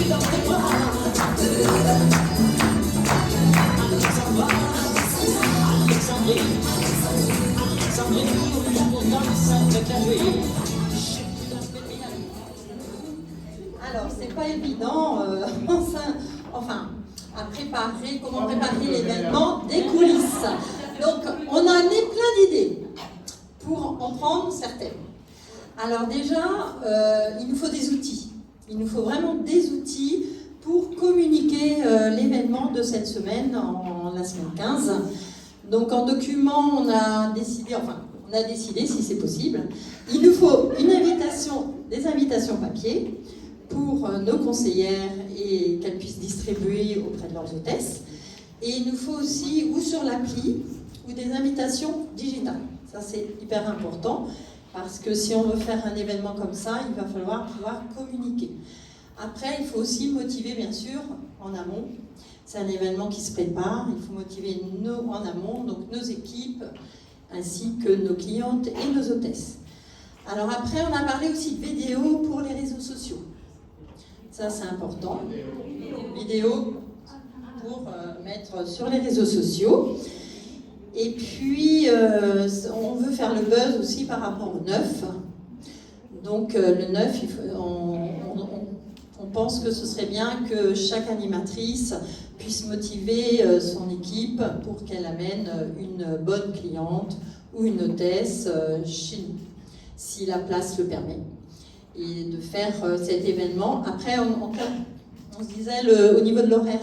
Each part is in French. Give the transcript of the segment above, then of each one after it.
Alors, c'est pas évident, enfin, à préparer, comment préparer l'événement des coulisses. Donc, on a amené plein d'idées pour en prendre certaines. Alors déjà, il nous faut des outils. Il nous faut vraiment des outils pour communiquer l'événement de cette semaine, en la semaine 15. Donc en document, on a décidé si c'est possible, il nous faut des invitations papier pour nos conseillères et qu'elles puissent distribuer auprès de leurs hôtesses. Et il nous faut aussi, ou sur l'appli, ou des invitations digitales. Ça, c'est hyper important, parce que si on veut faire un événement comme ça, il va falloir pouvoir communiquer. Après, il faut aussi motiver, bien sûr, en amont. C'est un événement qui se prépare, il faut motiver en amont, donc nos équipes, ainsi que nos clientes et nos hôtesses. Alors après, on a parlé aussi de vidéos pour les réseaux sociaux. Ça, c'est important. Vidéo pour mettre sur les réseaux sociaux. Et puis, on veut faire le buzz aussi par rapport au neuf. Donc, le neuf, on pense que ce serait bien que chaque animatrice puisse motiver son équipe pour qu'elle amène une bonne cliente ou une hôtesse chez nous, si la place le permet. Et de faire cet événement. Après, on se disait au niveau de l'horaire.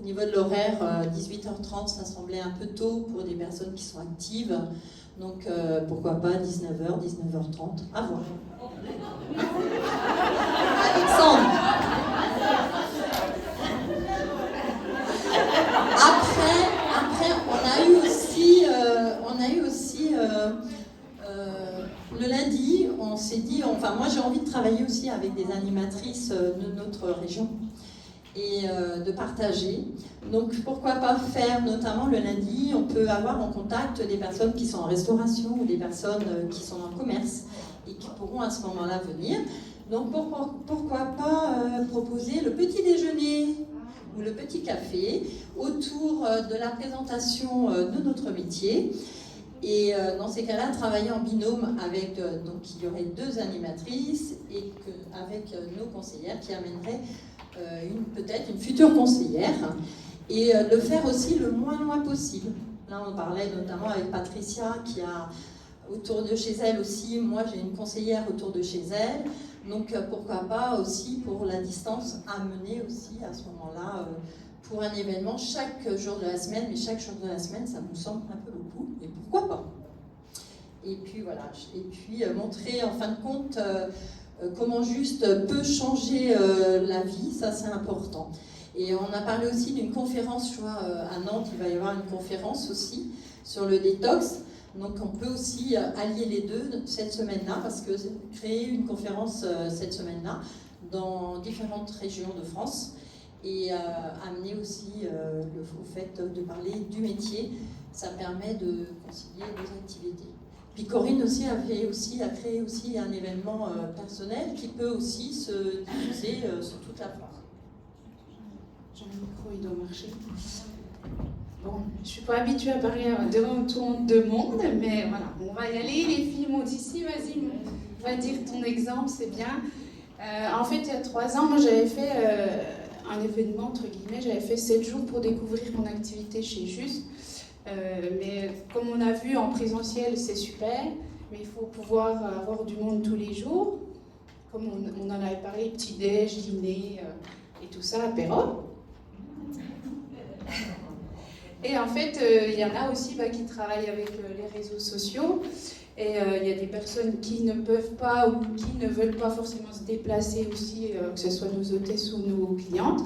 Au niveau de l'horaire, 18h30, ça semblait un peu tôt pour des personnes qui sont actives. Donc, pourquoi pas 19h, 19h30, à voir. Alexandre. Après, on a eu aussi le lundi, on s'est dit, moi j'ai envie de travailler aussi avec des animatrices de notre région et de partager. Donc pourquoi pas faire, notamment le lundi, on peut avoir en contact des personnes qui sont en restauration ou des personnes qui sont en commerce et qui pourront à ce moment-là venir. Donc pourquoi pas proposer le petit déjeuner ou le petit café autour de la présentation de notre métier. Et dans ces cas-là, travailler en binôme avec, donc il y aurait 2 animatrices et avec nos conseillères qui amèneraient peut-être une future conseillère et le faire aussi le moins loin possible. Là, on parlait notamment avec Patricia qui a autour de chez elle aussi, moi j'ai une conseillère autour de chez elle, donc pourquoi pas aussi pour la distance amener aussi à ce moment-là pour un événement chaque jour de la semaine, mais chaque jour de la semaine ça nous semble un peu beaucoup, et pourquoi pas. Et puis voilà, et puis montrer en fin de compte comment juste peut changer la vie, ça c'est important. Et on a parlé aussi d'une conférence, je crois, à Nantes, il va y avoir une conférence aussi sur le détox. Donc on peut aussi allier les deux cette semaine-là, parce que créer une conférence cette semaine-là dans différentes régions de France et amener aussi au fait de parler du métier, ça permet de concilier 2 activités. Puis Corinne aussi a créé aussi un événement personnel qui peut aussi se diffuser sur toute la France. J'ai un micro, il doit marcher. Bon, je ne suis pas habituée à parler devant tout de monde, mais voilà, on va y aller. Les filles m'ont dit si, vas-y, va dire ton exemple, c'est bien. En fait, il y a 3 ans, moi j'avais fait un événement, entre guillemets, j'avais fait 7 jours pour découvrir mon activité chez Juste. Mais comme on a vu en présentiel, c'est super, mais il faut pouvoir avoir du monde tous les jours. Comme on en avait parlé, petit-déj, dîner et tout ça, apéro. Et en fait, il y en a aussi qui travaillent avec les réseaux sociaux. Et il y a des personnes qui ne peuvent pas ou qui ne veulent pas forcément se déplacer aussi, que ce soit nos hôtesses ou nos clientes.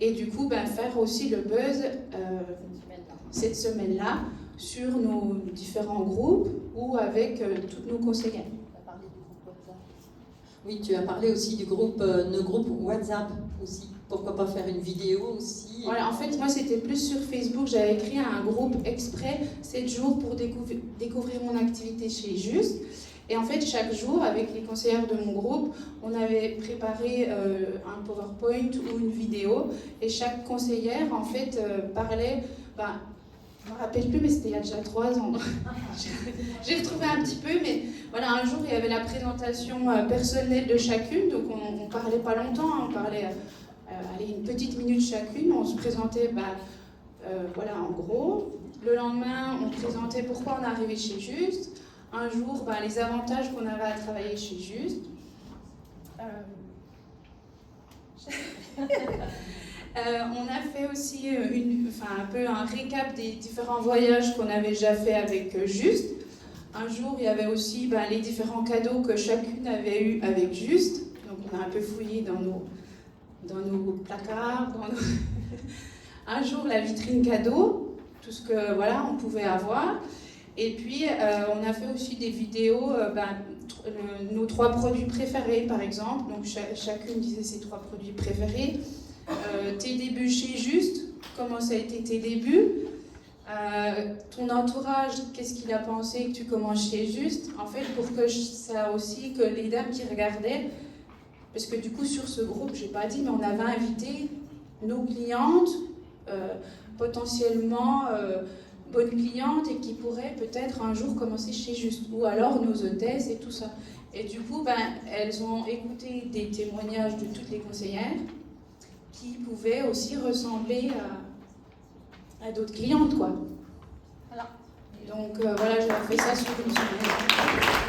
Et du coup, faire aussi le buzz cette semaine-là sur nos différents groupes ou avec toutes nos conseillères. Oui, tu as parlé aussi du groupe, nos groupes WhatsApp aussi. Pourquoi pas faire une vidéo aussi? Voilà, en fait, moi, c'était plus sur Facebook. J'avais créé un groupe exprès 7 jours pour découvrir mon activité chez Juste. Et en fait, chaque jour, avec les conseillères de mon groupe, on avait préparé un PowerPoint ou une vidéo. Et chaque conseillère, en fait, parlait... je ne me rappelle plus, mais c'était il y a déjà 3 ans. J'ai retrouvé un petit peu, mais voilà, un jour, il y avait la présentation personnelle de chacune. Donc, on ne parlait pas longtemps, hein, on parlait allez, une petite minute chacune. On se présentait, voilà, en gros. Le lendemain, on présentait pourquoi on est arrivé chez Juste. Un jour, les avantages qu'on avait à travailler chez Juste. On a fait aussi un peu un récap des différents voyages qu'on avait déjà fait avec Juste. Un jour, il y avait aussi les différents cadeaux que chacune avait eu avec Juste. Donc, on a un peu fouillé dans nos placards. Un jour, la vitrine cadeau, tout ce que voilà, on pouvait avoir. Et puis, on a fait aussi des vidéos, nos 3 produits préférés, par exemple. Donc, chacune disait ses 3 produits préférés. Tes débuts chez Juste, comment ça a été tes débuts. Ton entourage, qu'est-ce qu'il a pensé que tu commences chez Juste. En fait, pour que ça aussi, que les dames qui regardaient, parce que du coup, sur ce groupe, je n'ai pas dit, mais on avait invité nos clientes, potentiellement... bonnes clientes et qui pourraient peut-être un jour commencer chez Juste, ou alors nos hôtesses et tout ça. Et du coup, elles ont écouté des témoignages de toutes les conseillères qui pouvaient aussi ressembler à d'autres clientes, quoi. Voilà. Donc voilà, j'avais fait ça sur une semaine.